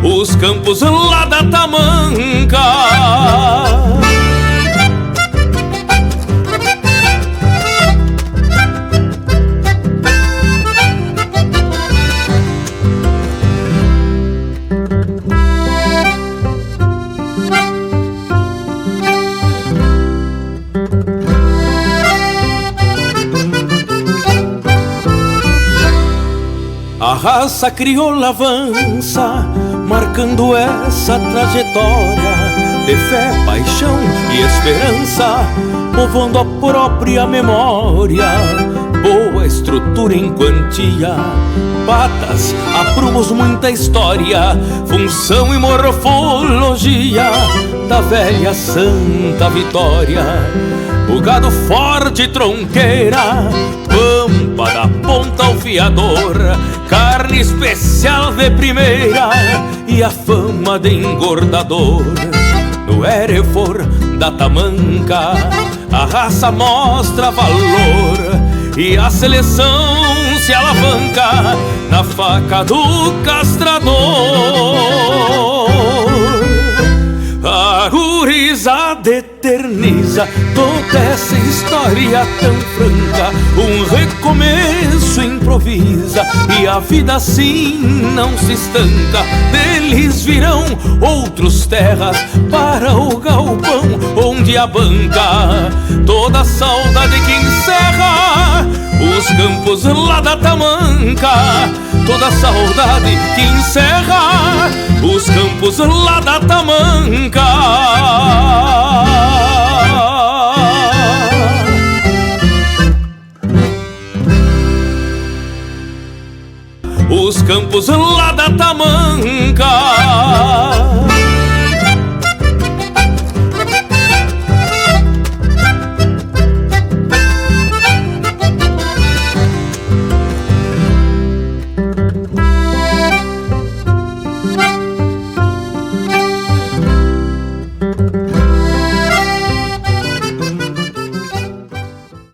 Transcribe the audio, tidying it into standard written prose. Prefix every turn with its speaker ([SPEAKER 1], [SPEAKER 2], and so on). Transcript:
[SPEAKER 1] os campos lá da tamanca. A raça crioula avança, marcando essa trajetória de fé, paixão e esperança, povoando a própria memória. Boa estrutura em quantia, patas, aprumos, muita história, função e morfologia da velha Santa Vitória. O gado forte tronqueira, pampa da ponta ao fiador, carne especial de primeira e a fama de engordador. No Hereford da tamanca, a raça mostra valor e a seleção se alavanca na faca do castrador. A gurizada eterniza toda essa história tão franca, um recomeço improvisa e a vida assim não se estanca. Deles virão outros terras para o galpão onde a banca toda a saudade que encerra os campos lá da tamanca. Toda a saudade que encerra os campos lá da tamanca. Os campos lá da tamanca.